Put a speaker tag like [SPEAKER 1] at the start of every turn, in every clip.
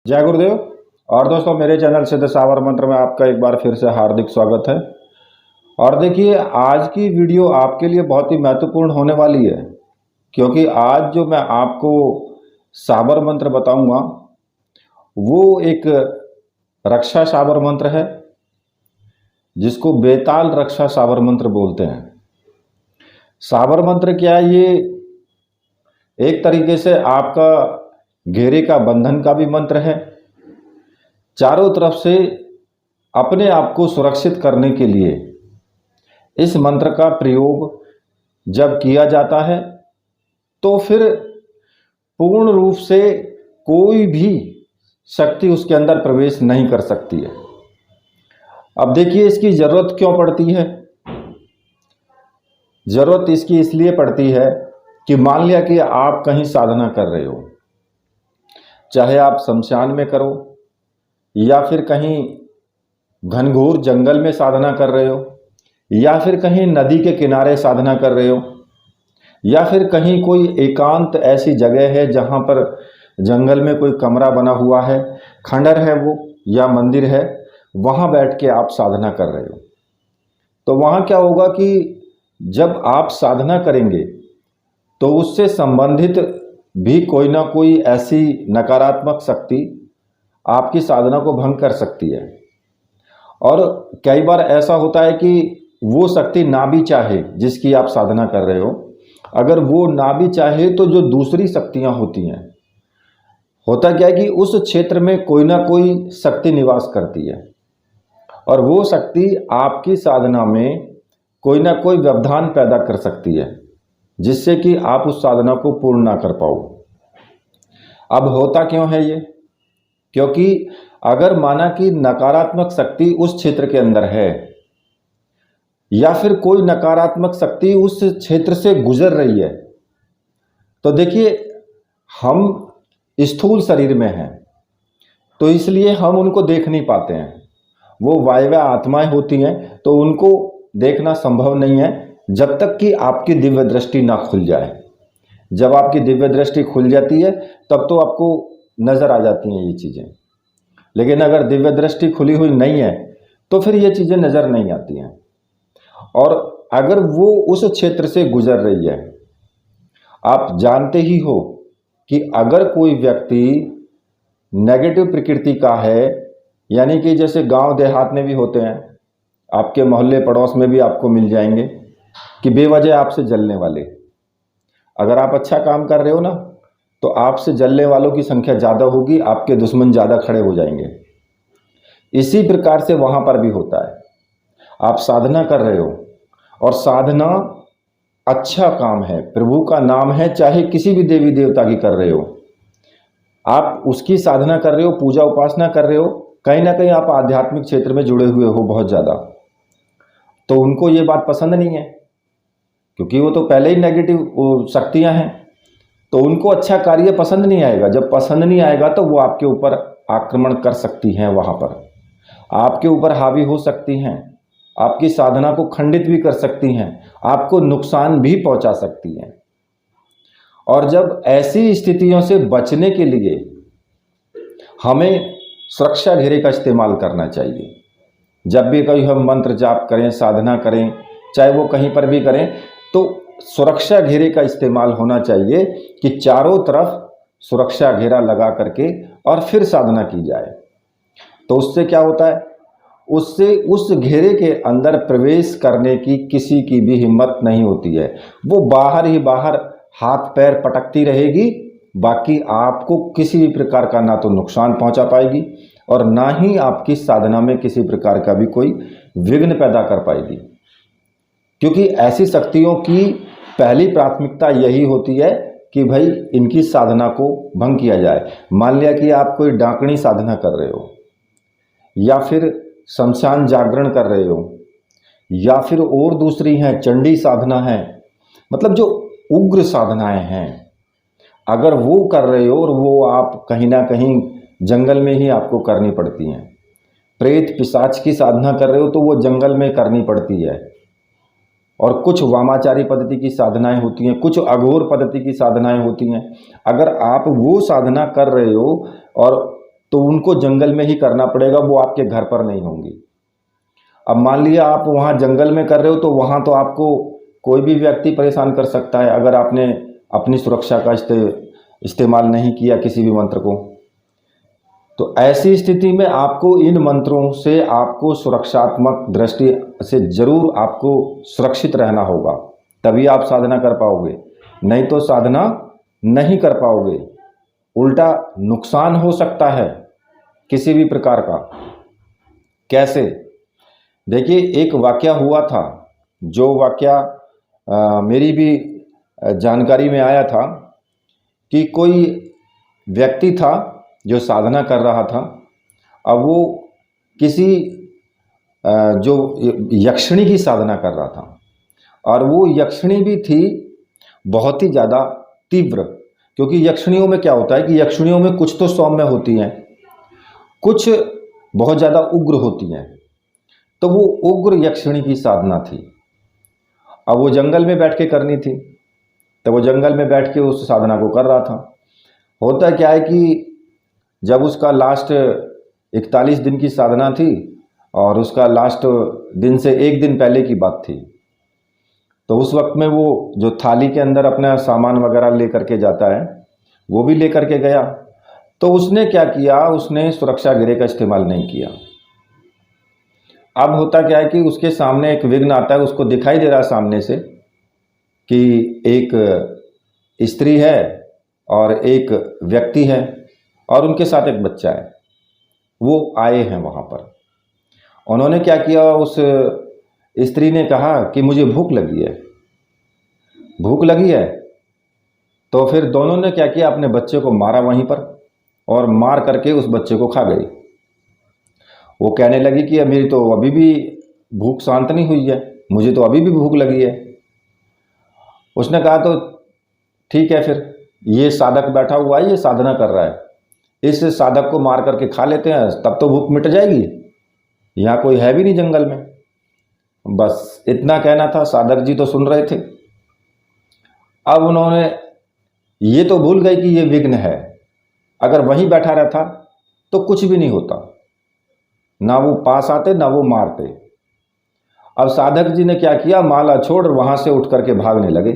[SPEAKER 1] जय गुरुदेव। और दोस्तों, मेरे चैनल सिद्ध सावर मंत्र में आपका एक बार फिर से हार्दिक स्वागत है। और देखिए, आज की वीडियो आपके लिए बहुत ही महत्वपूर्ण होने वाली है, क्योंकि आज जो मैं आपको सावर मंत्र बताऊंगा वो एक रक्षा सावर मंत्र है, जिसको बेताल रक्षा सावर मंत्र बोलते हैं। सावर मंत्र क्या है? ये एक तरीके से आपका घेरे का बंधन का भी मंत्र है। चारों तरफ से अपने आप को सुरक्षित करने के लिए इस मंत्र का प्रयोग जब किया जाता है तो फिर पूर्ण रूप से कोई भी शक्ति उसके अंदर प्रवेश नहीं कर सकती है। अब देखिए, इसकी ज़रूरत क्यों पड़ती है? ज़रूरत इसकी इसलिए पड़ती है कि मान लिया कि आप कहीं साधना कर रहे हो, चाहे आप शमशान में करो या फिर कहीं घनघोर जंगल में साधना कर रहे हो, या फिर कहीं नदी के किनारे साधना कर रहे हो, या फिर कहीं कोई एकांत ऐसी जगह है जहाँ पर जंगल में कोई कमरा बना हुआ है, खंडर है वो या मंदिर है, वहाँ बैठ के आप साधना कर रहे हो। तो वहाँ क्या होगा कि जब आप साधना करेंगे तो उससे संबंधित भी कोई ना कोई ऐसी नकारात्मक शक्ति आपकी साधना को भंग कर सकती है। और कई बार ऐसा होता है कि वो शक्ति ना भी चाहे जिसकी आप साधना कर रहे हो, अगर वो ना भी चाहे तो जो दूसरी शक्तियां होती हैं, होता क्या है कि उस क्षेत्र में कोई ना कोई शक्ति निवास करती है और वो शक्ति आपकी साधना में कोई ना कोई व्यवधान पैदा कर सकती है, जिससे कि आप उस साधना को पूर्ण ना कर पाओ। अब होता क्यों है ये? क्योंकि अगर माना कि नकारात्मक शक्ति उस क्षेत्र के अंदर है या फिर कोई नकारात्मक शक्ति उस क्षेत्र से गुजर रही है, तो देखिए, हम स्थूल शरीर में हैं तो इसलिए हम उनको देख नहीं पाते हैं। वो वायव्य आत्माएं होती हैं तो उनको देखना संभव नहीं है जब तक कि आपकी दिव्य दृष्टि ना खुल जाए। जब आपकी दिव्य दृष्टि खुल जाती है तब तो आपको नज़र आ जाती हैं ये चीज़ें, लेकिन अगर दिव्य दृष्टि खुली हुई नहीं है तो फिर ये चीज़ें नज़र नहीं आती हैं। और अगर वो उस क्षेत्र से गुजर रही है, आप जानते ही हो कि अगर कोई व्यक्ति नेगेटिव प्रकृति का है, यानी कि जैसे गांव देहात में भी होते हैं, आपके मोहल्ले पड़ोस में भी आपको मिल जाएंगे कि बेवजह आपसे जलने वाले। अगर आप अच्छा काम कर रहे हो ना, तो आपसे जलने वालों की संख्या ज़्यादा होगी, आपके दुश्मन ज़्यादा खड़े हो जाएंगे। इसी प्रकार से वहाँ पर भी होता है। आप साधना कर रहे हो और साधना अच्छा काम है, प्रभु का नाम है, चाहे किसी भी देवी देवता की कर रहे हो, आप उसकी साधना कर रहे हो, पूजा उपासना कर रहे हो, कहीं ना कहीं आप आध्यात्मिक क्षेत्र में जुड़े हुए हो बहुत ज़्यादा, तो उनको ये बात पसंद नहीं है, क्योंकि वो तो पहले ही नेगेटिव शक्तियाँ हैं, तो उनको अच्छा कार्य पसंद नहीं आएगा। जब पसंद नहीं आएगा तो वो आपके ऊपर आक्रमण कर सकती हैं, वहाँ पर आपके ऊपर हावी हो सकती हैं, आपकी साधना को खंडित भी कर सकती हैं, आपको नुकसान भी पहुंचा सकती हैं। और जब ऐसी स्थितियों से बचने के लिए हमें सुरक्षा घेरे का इस्तेमाल करना चाहिए। जब भी कोई हम मंत्र जाप करें, साधना करें, चाहे वो कहीं पर भी करें, तो सुरक्षा घेरे का इस्तेमाल होना चाहिए कि चारों तरफ सुरक्षा घेरा लगा करके और फिर साधना की जाए। तो उससे क्या होता है? उससे उस घेरे के अंदर प्रवेश करने की किसी की भी हिम्मत नहीं होती है। वो बाहर ही बाहर हाथ पैर पटकती रहेगी, बाकी आपको किसी भी प्रकार का ना तो नुकसान पहुंचा पाएगी और ना ही आपकी साधना में किसी प्रकार का भी कोई विघ्न पैदा कर पाएगी। क्योंकि ऐसी शक्तियों की पहली प्राथमिकता यही होती है कि भाई इनकी साधना को भंग किया जाए। मान लिया कि आप कोई डाकणी साधना कर रहे हो, या फिर शमशान जागरण कर रहे हो, या फिर और दूसरी हैं चंडी साधना है, मतलब जो उग्र साधनाएं हैं, अगर वो कर रहे हो और वो आप कहीं ना कहीं जंगल में ही आपको करनी पड़ती हैं, प्रेत पिशाच की साधना कर रहे हो तो वो जंगल में करनी पड़ती है। और कुछ वामाचारी पद्धति की साधनाएं होती हैं, कुछ अघोर पद्धति की साधनाएं होती हैं। अगर आप वो साधना कर रहे हो और तो उनको जंगल में ही करना पड़ेगा, वो आपके घर पर नहीं होंगी। अब मान लिया आप वहाँ जंगल में कर रहे हो तो वहाँ तो आपको कोई भी व्यक्ति परेशान कर सकता है अगर आपने अपनी सुरक्षा का इस्तेमाल नहीं किया किसी भी मंत्र को। तो ऐसी स्थिति में आपको इन मंत्रों से आपको सुरक्षात्मक दृष्टि से जरूर आपको सुरक्षित रहना होगा, तभी आप साधना कर पाओगे, नहीं तो साधना नहीं कर पाओगे। उल्टा नुकसान हो सकता है किसी भी प्रकार का। कैसे? देखिए, एक वाकया हुआ था, जो वाकया मेरी भी जानकारी में आया था कि कोई व्यक्ति था जो साधना कर रहा था। अब वो किसी जो यक्षिणी की साधना कर रहा था, और वो यक्षिणी भी थी बहुत ही ज़्यादा तीव्र, क्योंकि यक्षिणियों में क्या होता है कि यक्षिणियों में कुछ तो सौम्य होती हैं, कुछ बहुत ज़्यादा उग्र होती हैं। तो वो उग्र यक्षिणी की साधना थी। अब वो जंगल में बैठ के करनी थी, तो वो जंगल में बैठ के उस साधना को कर रहा था। होता क्या है कि जब उसका लास्ट 41 दिन की साधना थी और उसका लास्ट दिन से एक दिन पहले की बात थी, तो उस वक्त में वो जो थाली के अंदर अपना सामान वगैरह लेकर के जाता है वो भी लेकर के गया। तो उसने क्या किया, उसने सुरक्षा घेरे का इस्तेमाल नहीं किया। अब होता क्या है कि उसके सामने एक विघ्न आता है, उसको दिखाई दे रहा है सामने से कि एक स्त्री है और एक व्यक्ति है और उनके साथ एक बच्चा है। वो आए हैं वहाँ पर। उन्होंने क्या किया, उस स्त्री ने कहा कि मुझे भूख लगी है, भूख लगी है। तो फिर दोनों ने क्या किया, अपने बच्चे को मारा वहीं पर और मार करके उस बच्चे को खा गई। वो कहने लगी कि मेरी तो अभी भी भूख शांत नहीं हुई है, मुझे तो अभी भी भूख लगी है। उसने कहा तो ठीक है, फिर ये साधक बैठा हुआ है, ये साधना कर रहा है, इस साधक को मार करके खा लेते हैं, तब तो भूख मिट जाएगी, यहाँ कोई है भी नहीं जंगल में। बस इतना कहना था। साधक जी तो सुन रहे थे। अब उन्होंने ये तो भूल गए कि ये विघ्न है, अगर वहीं बैठा रहता तो कुछ भी नहीं होता, ना वो पास आते ना वो मारते। अब साधक जी ने क्या किया, माला छोड़ वहां से उठ करके भागने लगे।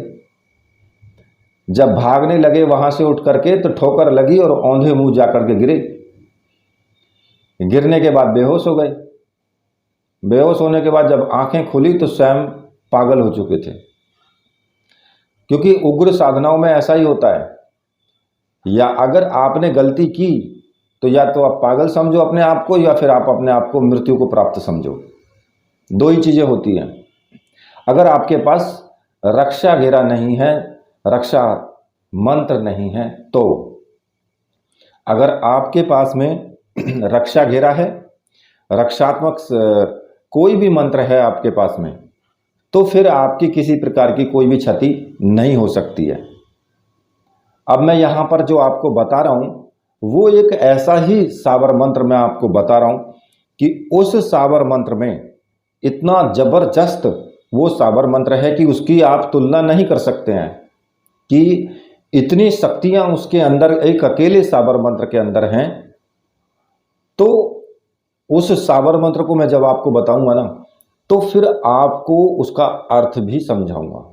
[SPEAKER 1] जब भागने लगे वहां से उठ करके तो ठोकर लगी और औंधे मुंह जाकर के गिरे। गिरने के बाद बेहोश हो गए। बेहोश होने के बाद जब आंखें खुली तो स्वयं पागल हो चुके थे, क्योंकि उग्र साधनाओं में ऐसा ही होता है, या अगर आपने गलती की तो या तो आप पागल समझो अपने आप को, या फिर आप अपने आप को मृत्यु को प्राप्त समझो। दो ही चीजें होती हैं। अगर आपके पास रक्षा घेरा नहीं है, रक्षा मंत्र नहीं है, तो अगर आपके पास में रक्षा घेरा है, रक्षात्मक कोई भी मंत्र है आपके पास में, तो फिर आपकी किसी प्रकार की कोई भी क्षति नहीं हो सकती है। अब मैं यहाँ पर जो आपको बता रहा हूँ वो एक ऐसा ही सावर मंत्र मैं आपको बता रहा हूँ कि उस सावर मंत्र में इतना जबरदस्त वो सावर मंत्र है कि उसकी आप तुलना नहीं कर सकते हैं, कि इतनी शक्तियां उसके अंदर एक अकेले सावर मंत्र के अंदर हैं। तो उस सावर मंत्र को मैं जब आपको बताऊंगा ना, तो फिर आपको उसका अर्थ भी समझाऊंगा।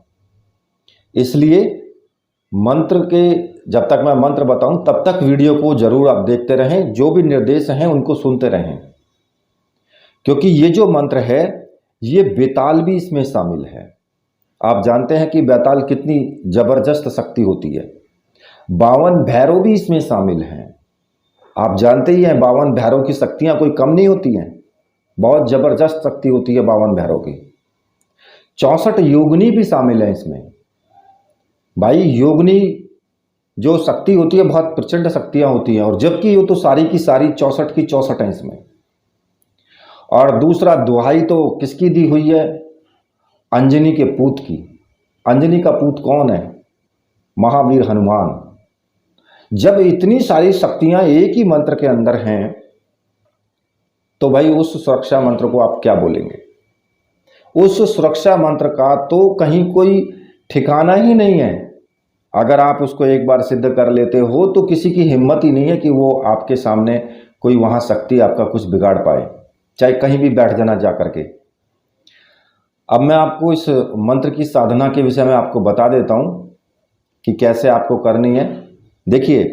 [SPEAKER 1] इसलिए मंत्र के जब तक मैं मंत्र बताऊं तब तक वीडियो को जरूर आप देखते रहें, जो भी निर्देश हैं उनको सुनते रहें, क्योंकि ये जो मंत्र है ये बेताल भी इसमें शामिल है। आप जानते हैं कि बेताल कितनी जबरदस्त शक्ति होती है। 52 भैरव भी इसमें शामिल हैं। आप जानते ही हैं 52 भैरव की शक्तियां कोई कम नहीं होती हैं, बहुत जबरदस्त शक्ति होती है 52 भैरव की। 64 योगिनी भी शामिल है इसमें। भाई योगिनी जो शक्ति होती है बहुत प्रचंड शक्तियां होती हैं, और जबकि वो तो सारी की सारी 64 की 64 है इसमें। और दूसरा दुहाई तो किसकी दी हुई है, अंजनी के पूत की। अंजनी का पूत कौन है, महावीर हनुमान। जब इतनी सारी शक्तियां एक ही मंत्र के अंदर हैं तो भाई उस सुरक्षा मंत्र को आप क्या बोलेंगे। उस सुरक्षा मंत्र का तो कहीं कोई ठिकाना ही नहीं है। अगर आप उसको एक बार सिद्ध कर लेते हो तो किसी की हिम्मत ही नहीं है कि वो आपके सामने कोई वहाँ शक्ति आपका कुछ बिगाड़ पाए, चाहे कहीं भी बैठ जाना जा करके। अब मैं आपको इस मंत्र की साधना के विषय में आपको बता देता हूँ कि कैसे आपको करनी है। देखिए,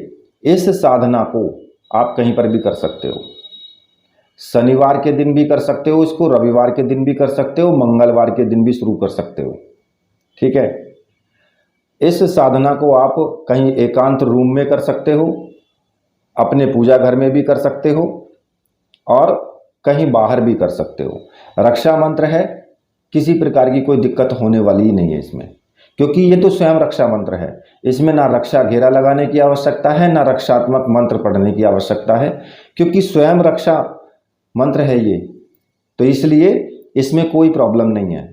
[SPEAKER 1] इस साधना को आप कहीं पर भी कर सकते हो, शनिवार के दिन भी कर सकते हो, इसको रविवार के दिन भी कर सकते हो, मंगलवार के दिन भी शुरू कर सकते हो। ठीक है, इस साधना को आप कहीं एकांत रूम में कर सकते हो, अपने पूजा घर में भी कर सकते हो और कहीं बाहर भी कर सकते हो। रक्षा मंत्र है, किसी प्रकार की कोई दिक्कत होने वाली ही नहीं है इसमें, क्योंकि ये तो स्वयं रक्षा मंत्र है। इसमें ना रक्षा घेरा लगाने की आवश्यकता है, ना रक्षात्मक मंत्र पढ़ने की आवश्यकता है, क्योंकि स्वयं रक्षा मंत्र है ये, तो इसलिए इसमें कोई प्रॉब्लम नहीं है।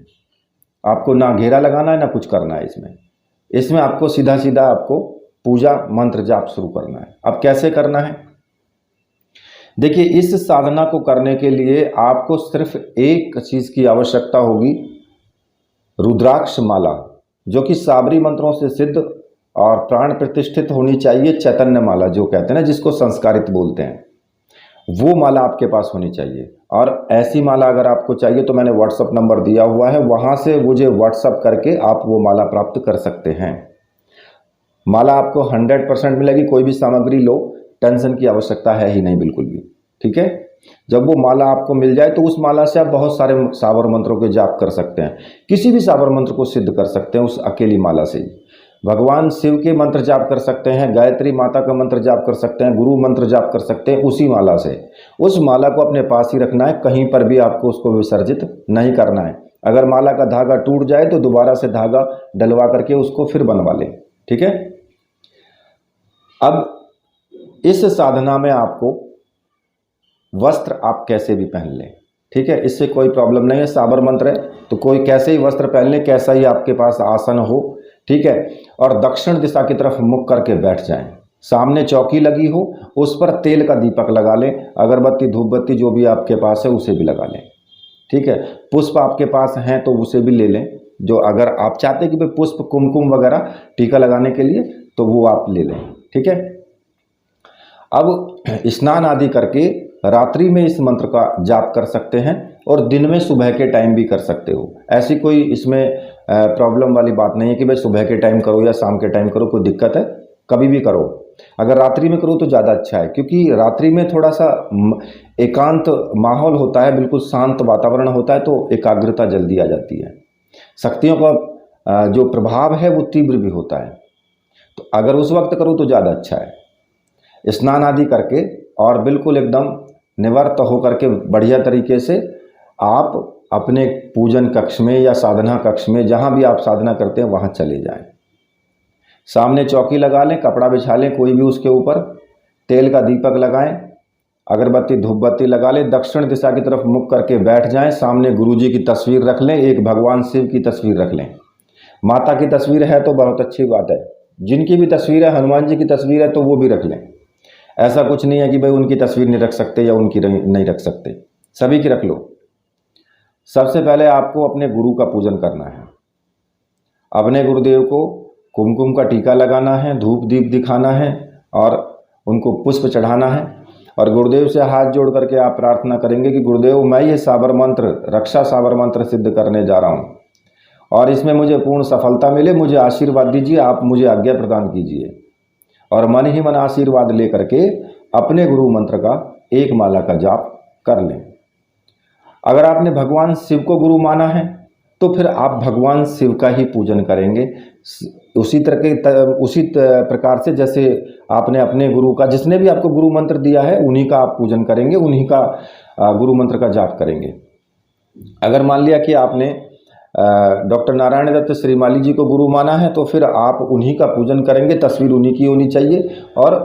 [SPEAKER 1] आपको ना घेरा लगाना है ना कुछ करना है इसमें आपको सीधा सीधा आपको पूजा मंत्र जाप शुरू करना है। अब कैसे करना है? देखिए, इस साधना को करने के लिए आपको सिर्फ एक चीज की आवश्यकता होगी, रुद्राक्ष माला, जो कि साबरी मंत्रों से सिद्ध और प्राण प्रतिष्ठित होनी चाहिए। चैतन्य माला जो कहते हैं ना, जिसको संस्कारित बोलते हैं, वो माला आपके पास होनी चाहिए। और ऐसी माला अगर आपको चाहिए तो मैंने व्हाट्सअप नंबर दिया हुआ है, वहां से मुझे व्हाट्सअप करके आप वो माला प्राप्त कर सकते हैं। माला आपको 100% मिलेगी, कोई भी सामग्री लो, टेंशन की आवश्यकता है ही नहीं बिल्कुल भी। ठीक है, जब वो माला आपको मिल जाए तो उस माला से आप बहुत सारे साबर मंत्रों के जाप कर सकते हैं, किसी भी साबर मंत्र को सिद्ध कर सकते हैं उस अकेली माला से ही। भगवान शिव के मंत्र जाप कर सकते हैं, गायत्री माता का मंत्र जाप कर सकते हैं, गुरु मंत्र जाप कर सकते हैं उसी माला से। उस माला को अपने पास ही रखना है, कहीं पर भी आपको उसको विसर्जित नहीं करना है। अगर माला का धागा टूट जाए तो दोबारा से धागा डलवा करके उसको फिर बनवा लें। ठीक है, अब इस साधना में आपको वस्त्र आप कैसे भी पहन लें, ठीक है, इससे कोई प्रॉब्लम नहीं है। साबर मंत्र है तो कोई कैसे ही वस्त्र पहन ले, कैसा ही आपके पास आसन हो, ठीक है, और दक्षिण दिशा की तरफ मुख करके बैठ जाएं। सामने चौकी लगी हो, उस पर तेल का दीपक लगा लें, अगरबत्ती धूप बत्ती जो भी आपके पास है उसे भी लगा लें। ठीक है, पुष्प आपके पास हैं तो उसे भी ले लें, जो अगर आप चाहते कि भाई पुष्प कुमकुम वगैरह टीका लगाने के लिए तो वो आप ले लें। ठीक है, अब स्नान आदि करके रात्रि में इस मंत्र का जाप कर सकते हैं और दिन में सुबह के टाइम भी कर सकते हो। ऐसी कोई इसमें प्रॉब्लम वाली बात नहीं है कि भाई सुबह के टाइम करो या शाम के टाइम करो, कोई दिक्कत है, कभी भी करो। अगर रात्रि में करो तो ज़्यादा अच्छा है, क्योंकि रात्रि में थोड़ा सा एकांत माहौल होता है, बिल्कुल शांत वातावरण होता है, तो एकाग्रता जल्दी आ जाती है, शक्तियों का जो प्रभाव है वो तीव्र भी होता है। तो अगर उस वक्त करो तो ज़्यादा अच्छा है। स्नान आदि करके और बिल्कुल एकदम निवृत्त होकर के बढ़िया तरीके से आप अपने पूजन कक्ष में या साधना कक्ष में, जहाँ भी आप साधना करते हैं वहाँ चले जाएं। सामने चौकी लगा लें, कपड़ा बिछा लें कोई भी उसके ऊपर, तेल का दीपक लगाएं, अगरबत्ती धूप बत्ती लगा लें, दक्षिण दिशा की तरफ मुख करके बैठ जाएं। सामने गुरुजी की तस्वीर रख लें, एक भगवान शिव की तस्वीर रख लें, माता की तस्वीर है तो बहुत अच्छी बात है, जिनकी भी तस्वीर है, हनुमान जी की तस्वीर है तो वो भी रख लें। ऐसा कुछ नहीं है कि भाई उनकी तस्वीर नहीं रख सकते या उनकी नहीं रख सकते, सभी की रख लो। सबसे पहले आपको अपने गुरु का पूजन करना है, अपने गुरुदेव को कुमकुम का टीका लगाना है, धूप दीप दिखाना है और उनको पुष्प चढ़ाना है। और गुरुदेव से हाथ जोड़ करके आप प्रार्थना करेंगे कि गुरुदेव, मैं ये साबर मंत्र, रक्षा साबर मंत्र सिद्ध करने जा रहा हूँ और इसमें मुझे पूर्ण सफलता मिले, मुझे आशीर्वाद दीजिए, आप मुझे आज्ञा प्रदान कीजिए। और मन ही मन आशीर्वाद ले करके अपने गुरु मंत्र का एक माला का जाप कर लें। अगर आपने भगवान शिव को गुरु माना है तो फिर आप भगवान शिव का ही पूजन करेंगे, उसी प्रकार से जैसे आपने अपने गुरु का, जिसने भी आपको गुरु मंत्र दिया है उन्हीं का आप पूजन करेंगे, उन्हीं का गुरु मंत्र का जाप करेंगे। अगर मान लिया कि आपने डॉक्टर नारायण दत्त श्रीमाली जी को गुरु माना है तो फिर आप उन्हीं का पूजन करेंगे, तस्वीर उन्हीं की होनी चाहिए और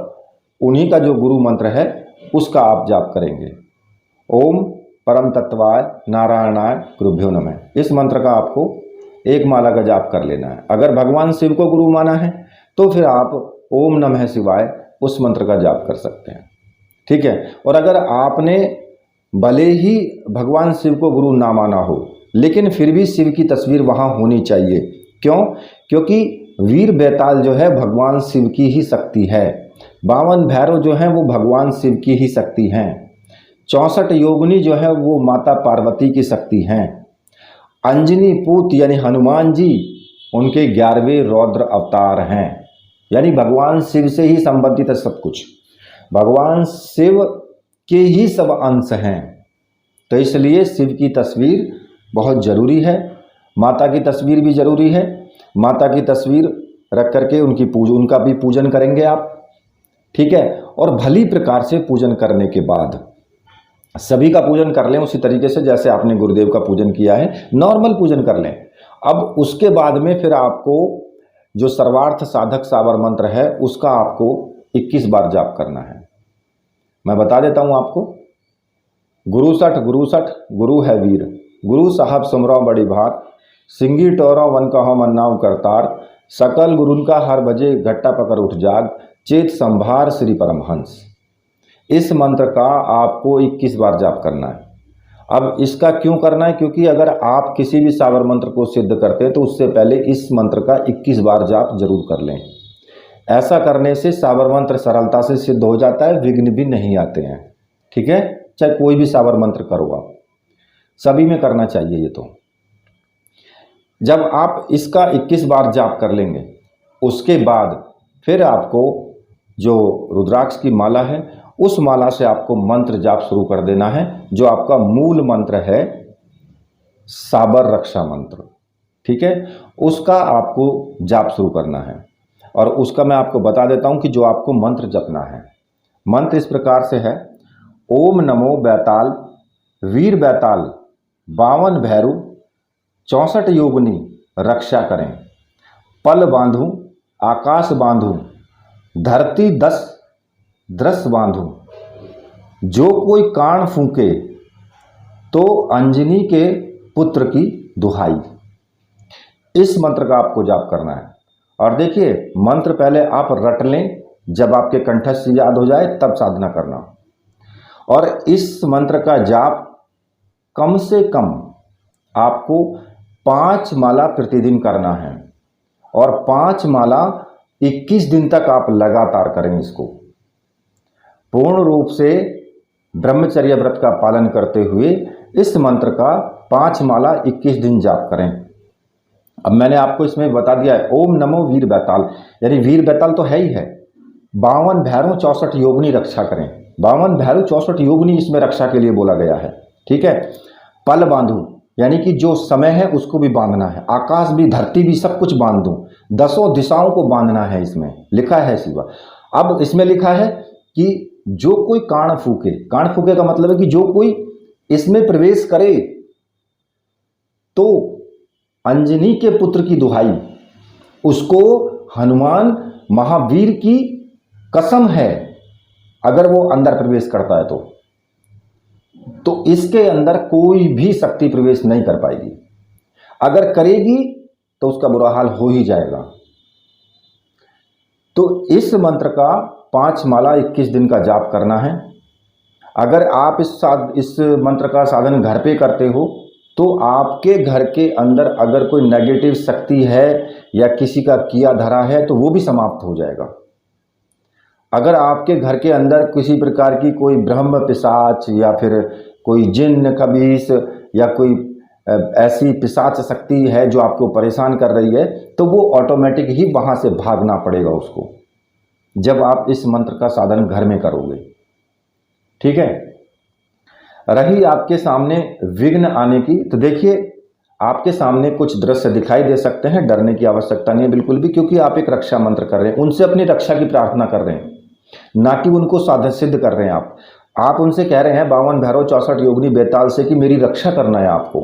[SPEAKER 1] उन्हीं का जो गुरु मंत्र है उसका आप जाप करेंगे। ओम परम तत्वाय नारायणाय गुरुभ्यो नमः, इस मंत्र का आपको एक माला का जाप कर लेना है। अगर भगवान शिव को गुरु माना है तो फिर आप ओम नमः शिवाय उस मंत्र का जाप कर सकते हैं। ठीक है, और अगर आपने भले ही भगवान शिव को गुरु ना माना हो लेकिन फिर भी शिव की तस्वीर वहाँ होनी चाहिए। क्यों? क्योंकि वीर बेताल जो है भगवान शिव की ही शक्ति है। 52 भैरव जो हैं वो भगवान शिव की ही शक्ति हैं। 64 योगिनी जो है वो माता पार्वती की शक्ति हैं। अंजनी पूत यानी हनुमान जी उनके 11वें रौद्र अवतार हैं। यानी भगवान शिव से ही संबंधित है सब कुछ, भगवान शिव के ही सब अंश हैं। तो इसलिए शिव की तस्वीर बहुत ज़रूरी है, माता की तस्वीर भी ज़रूरी है। माता की तस्वीर रख करके उनका भी पूजन करेंगे आप, ठीक है। और भली प्रकार से पूजन करने के बाद सभी का पूजन कर लें उसी तरीके से जैसे आपने गुरुदेव का पूजन किया है, नॉर्मल पूजन कर लें। अब उसके बाद में फिर आपको जो सर्वार्थ साधक साबर मंत्र है उसका आपको 21 बार जाप करना है। मैं बता देता हूं आपको। गुरु सठ गुरु है वीर, गुरु साहब सुमरो बड़ी भात, सिंगी टोरो वन कहो मन्नाव करतार, सकल गुरुन का हर बजे घट्टा पकड़ उठ जाग, चेत संभार श्री परमहंस। इस मंत्र का आपको 21 बार जाप करना है। अब इसका क्यों करना है? क्योंकि अगर आप किसी भी साबर मंत्र को सिद्ध करते हैं तो उससे पहले इस मंत्र का 21 बार जाप जरूर कर लें। ऐसा करने से साबर मंत्र सरलता से सिद्ध हो जाता है, विघ्न भी नहीं आते हैं, ठीक है। चाहे कोई भी साबर मंत्र करो आप, सभी में करना चाहिए ये। तो जब आप इसका 21 बार जाप कर लेंगे उसके बाद फिर आपको जो रुद्राक्ष की माला है उस माला से आपको मंत्र जाप शुरू कर देना है, जो आपका मूल मंत्र है साबर रक्षा मंत्र, ठीक है। उसका आपको जाप शुरू करना है और उसका मैं आपको बता देता हूं कि जो आपको मंत्र जपना है। मंत्र इस प्रकार से है, ओम नमो बैताल वीर बैताल 52 भैरू 64 योगिनी रक्षा करें, पल बांधूं आकाश बांधूं धरती 10 द्रस बांधूं, जो कोई कान फूंके तो अंजनी के पुत्र की दुहाई। इस मंत्र का आपको जाप करना है। और देखिए मंत्र पहले आप रट लें, जब आपके कंठस्थ से याद हो जाए तब साधना करना। और इस मंत्र का जाप कम से कम आपको 5 माला प्रतिदिन करना है और 5 माला 21 दिन तक आप लगातार करें। इसको पूर्ण रूप से ब्रह्मचर्य व्रत का पालन करते हुए इस मंत्र का 5 माला 21 दिन जाप करें। अब मैंने आपको इसमें बता दिया है ओम नमो वीर बैताल, यानी वीर बैताल तो है ही है। 52 भैरव 64 योगिनी रक्षा करें, 52 भैरव 64 योगिनी इसमें रक्षा के लिए बोला गया है, ठीक है। पल बांधू यानी कि जो समय है उसको भी बांधना है, आकाश भी धरती भी सब कुछ बांध दूं, 10 दिशाओं को बांधना है, इसमें लिखा है शिवा। अब इसमें लिखा है कि जो कोई कान फूके, कान फूके का मतलब है कि जो कोई इसमें प्रवेश करे तो अंजनी के पुत्र की दुहाई, उसको हनुमान महावीर की कसम है अगर वो अंदर प्रवेश करता है तो इसके अंदर कोई भी शक्ति प्रवेश नहीं कर पाएगी। अगर करेगी तो उसका बुरा हाल हो ही जाएगा। तो इस मंत्र का 5 माला 21 दिन का जाप करना है। अगर आप इस मंत्र का साधन घर पे करते हो तो आपके घर के अंदर अगर कोई नेगेटिव शक्ति है या किसी का किया धरा है तो वो भी समाप्त हो जाएगा। अगर आपके घर के अंदर किसी प्रकार की कोई ब्रह्म पिशाच या फिर कोई जिन्न खबीस या कोई ऐसी पिशाच शक्ति है जो आपको परेशान कर रही है तो वो ऑटोमेटिक ही वहाँ से भागना पड़ेगा उसको, जब आप इस मंत्र का साधन घर में करोगे, ठीक है। रही आपके सामने विघ्न आने की, तो देखिए आपके सामने कुछ दृश्य दिखाई दे सकते हैं, डरने की आवश्यकता नहीं है बिल्कुल भी, क्योंकि आप एक रक्षा मंत्र कर रहे हैं, उनसे अपनी रक्षा की प्रार्थना कर रहे हैं, ना कि उनको साधन सिद्ध कर रहे हैं। आप उनसे कह रहे हैं 52 भैरव 64 योगिनी बेताल से कि मेरी रक्षा करना है आपको,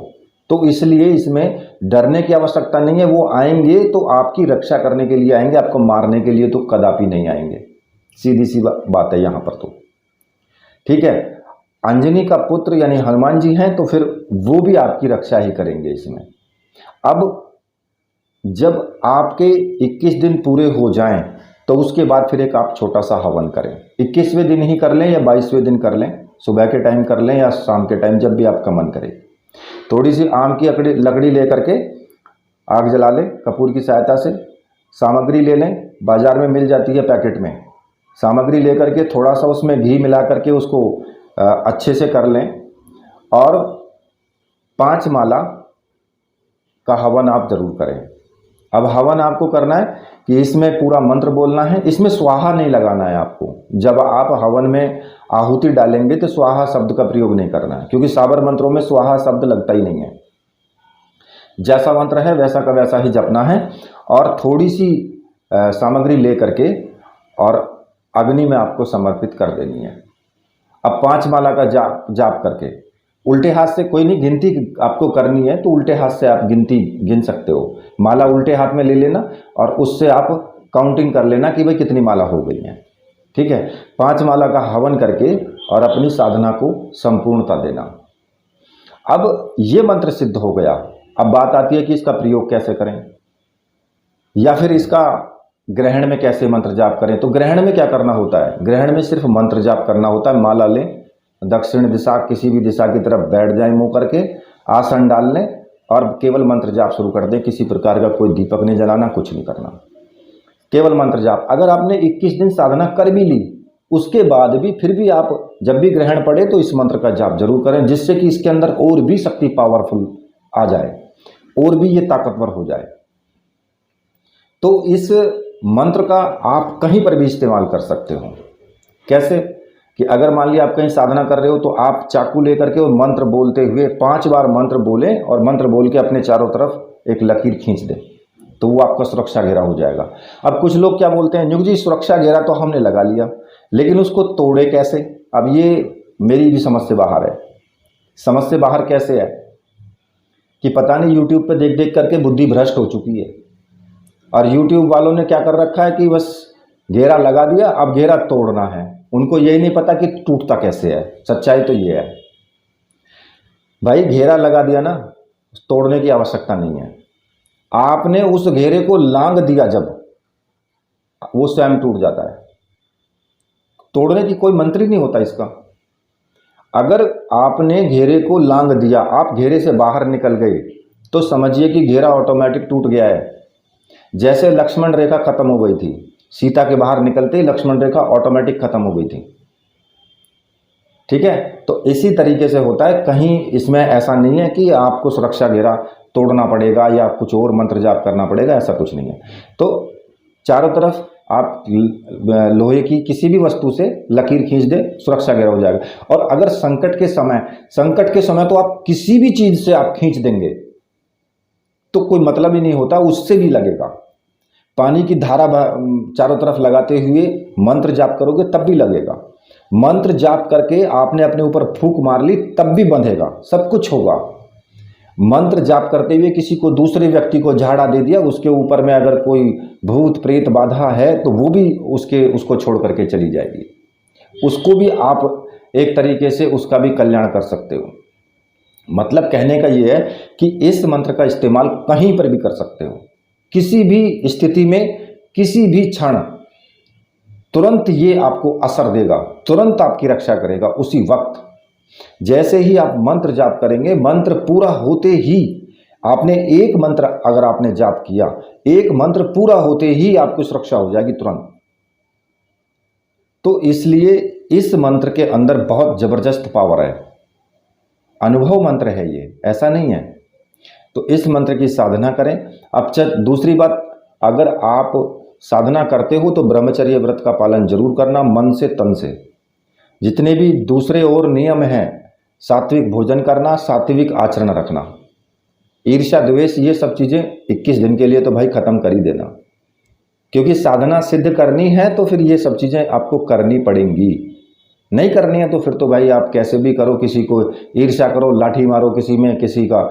[SPEAKER 1] तो इसलिए इसमें डरने की आवश्यकता नहीं है। वो आएंगे तो आपकी रक्षा करने के लिए आएंगे, आपको मारने के लिए तो कदापि नहीं आएंगे, सीधी सी बात है यहाँ पर, तो ठीक है। अंजनी का पुत्र यानी हनुमान जी हैं तो फिर वो भी आपकी रक्षा ही करेंगे इसमें। अब जब आपके 21 दिन पूरे हो जाएं तो उसके बाद फिर एक आप छोटा सा हवन करें। 21वें दिन ही कर लें या 22वें दिन कर लें, सुबह के टाइम कर लें या शाम के टाइम, जब भी आपका मन करे। थोड़ी सी आम की लकड़ी लेकर के आग जला लें कपूर की सहायता से, सामग्री ले लें, बाजार में मिल जाती है पैकेट में, सामग्री लेकर के थोड़ा सा उसमें घी मिला करके उसको अच्छे से कर लें और 5 माला का हवन आप जरूर करें। अब हवन आपको करना है कि इसमें पूरा मंत्र बोलना है, इसमें स्वाहा नहीं लगाना है आपको। जब आप हवन में आहुति डालेंगे तो स्वाहा शब्द का प्रयोग नहीं करना है, क्योंकि साबर मंत्रों में स्वाहा शब्द लगता ही नहीं है। जैसा मंत्र है वैसा का वैसा ही जपना है और थोड़ी सी सामग्री ले करके और अग्नि में आपको समर्पित कर देनी है। अब 5 माला का जाप करके उल्टे हाथ से, कोई नहीं, गिनती आपको करनी है तो उल्टे हाथ से आप गिनती गिन सकते हो। माला उल्टे हाथ में ले लेना और उससे आप काउंटिंग कर लेना कि भाई कितनी माला हो गई है। ठीक है, 5 माला का हवन करके और अपनी साधना को संपूर्णता देना। अब ये मंत्र सिद्ध हो गया। अब बात आती है कि इसका प्रयोग कैसे करें या फिर इसका ग्रहण में कैसे मंत्र जाप करें। तो ग्रहण में क्या करना होता है? ग्रहण में सिर्फ मंत्र जाप करना होता है। माला लें, दक्षिण दिशा किसी भी दिशा की तरफ बैठ जाएं, मुंह करके आसन डाल लें और केवल मंत्र जाप शुरू कर दें। किसी प्रकार का कोई दीपक नहीं जलाना, कुछ नहीं करना, केवल मंत्र जाप। अगर आपने 21 दिन साधना कर भी ली, उसके बाद भी फिर भी आप जब भी ग्रहण पड़े तो इस मंत्र का जाप जरूर करें, जिससे कि इसके अंदर और भी शक्ति पावरफुल आ जाए और भी ये ताकतवर हो जाए। तो इस मंत्र का आप कहीं पर भी इस्तेमाल कर सकते हो। कैसे कि अगर मान लिया आप कहीं साधना कर रहे हो तो आप चाकू लेकर के और मंत्र बोलते हुए 5 बार मंत्र बोलें और मंत्र बोल के अपने चारों तरफ एक लकीर खींच दें, तो वो आपका सुरक्षा घेरा हो जाएगा। अब कुछ लोग क्या बोलते हैं, न्यू जी सुरक्षा घेरा तो हमने लगा लिया, लेकिन उसको तोड़े कैसे? अब ये मेरी भी समझ से बाहर है। समझ से बाहर कैसे है कि पता नहीं, यूट्यूब पे देख देख करके बुद्धि भ्रष्ट हो चुकी है और यूट्यूब वालों ने क्या कर रखा है कि बस घेरा लगा दिया, अब घेरा तोड़ना है। उनको यही नहीं पता कि टूटता कैसे है। सच्चाई तो ये है भाई, घेरा लगा दिया ना, तोड़ने की आवश्यकता नहीं है। आपने उस घेरे को लांग दिया, जब वो स्वयं टूट जाता है। तोड़ने की कोई मंत्र ही नहीं होता इसका। अगर आपने घेरे को लांग दिया, आप घेरे से बाहर निकल गए, तो समझिए कि घेरा ऑटोमेटिक टूट गया है। जैसे लक्ष्मण रेखा खत्म हो गई थी, सीता के बाहर निकलते ही लक्ष्मण रेखा ऑटोमेटिक खत्म हो गई थी। ठीक है, तो इसी तरीके से होता है। कहीं इसमें ऐसा नहीं है कि आपको सुरक्षा घेरा तोड़ना पड़ेगा या कुछ और मंत्र जाप करना पड़ेगा, ऐसा कुछ नहीं है। तो चारों तरफ आप लोहे की किसी भी वस्तु से लकीर खींच दे, सुरक्षा घेरा हो जाएगा। और अगर संकट के समय तो आप किसी भी चीज से आप खींच देंगे तो कोई मतलब ही नहीं होता, उससे भी लगेगा। पानी की धारा चारों तरफ लगाते हुए मंत्र जाप करोगे तब भी लगेगा। मंत्र जाप करके आपने अपने ऊपर फूंक मार ली तब भी बंधेगा, सब कुछ होगा। मंत्र जाप करते हुए किसी को, दूसरे व्यक्ति को झाड़ा दे दिया, उसके ऊपर में अगर कोई भूत प्रेत बाधा है तो वो भी उसको छोड़ करके चली जाएगी। उसको भी आप एक तरीके से उसका भी कल्याण कर सकते हो। मतलब कहने का ये है कि इस मंत्र का इस्तेमाल कहीं पर भी कर सकते हो, किसी भी स्थिति में, किसी भी क्षण, तुरंत ये आपको असर देगा, तुरंत आपकी रक्षा करेगा उसी वक्त। जैसे ही आप मंत्र जाप करेंगे, मंत्र पूरा होते ही, आपने एक मंत्र अगर आपने जाप किया, एक मंत्र पूरा होते ही आपको सुरक्षा हो जाएगी तुरंत। तो इसलिए इस मंत्र के अंदर बहुत जबरदस्त पावर है, अनुभव मंत्र है ये, ऐसा नहीं है। तो इस मंत्र की साधना करें। अब दूसरी बात, अगर आप साधना करते हो तो ब्रह्मचर्य व्रत का पालन जरूर करना, मन से तन से। जितने भी दूसरे और नियम हैं, सात्विक भोजन करना, सात्विक आचरण रखना, ईर्ष्या द्वेष, ये सब चीज़ें 21 दिन के लिए तो भाई ख़त्म कर ही देना, क्योंकि साधना सिद्ध करनी है तो फिर ये सब चीज़ें आपको करनी पड़ेंगी। नहीं करनी है तो फिर तो भाई आप कैसे भी करो, किसी को ईर्ष्या करो, लाठी मारो किसी में, किसी का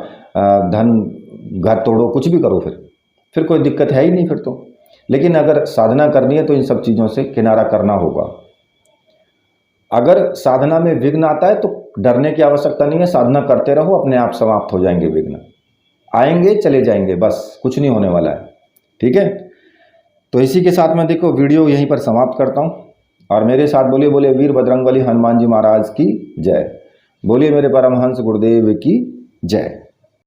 [SPEAKER 1] धन घर तोड़ो, कुछ भी करो, फिर कोई दिक्कत है ही नहीं फिर तो। लेकिन अगर साधना करनी है तो इन सब चीज़ों से किनारा करना होगा। अगर साधना में विघ्न आता है तो डरने की आवश्यकता नहीं है, साधना करते रहो, अपने आप समाप्त हो जाएंगे विघ्न, आएंगे चले जाएंगे, बस कुछ नहीं होने वाला है। ठीक है, तो इसी के साथ मैं देखो वीडियो यहीं पर समाप्त करता हूँ। और मेरे साथ बोलिए बोलिए वीर बजरंगबली हनुमान जी महाराज की जय, बोलिए मेरे परमहंस गुरुदेव की जय।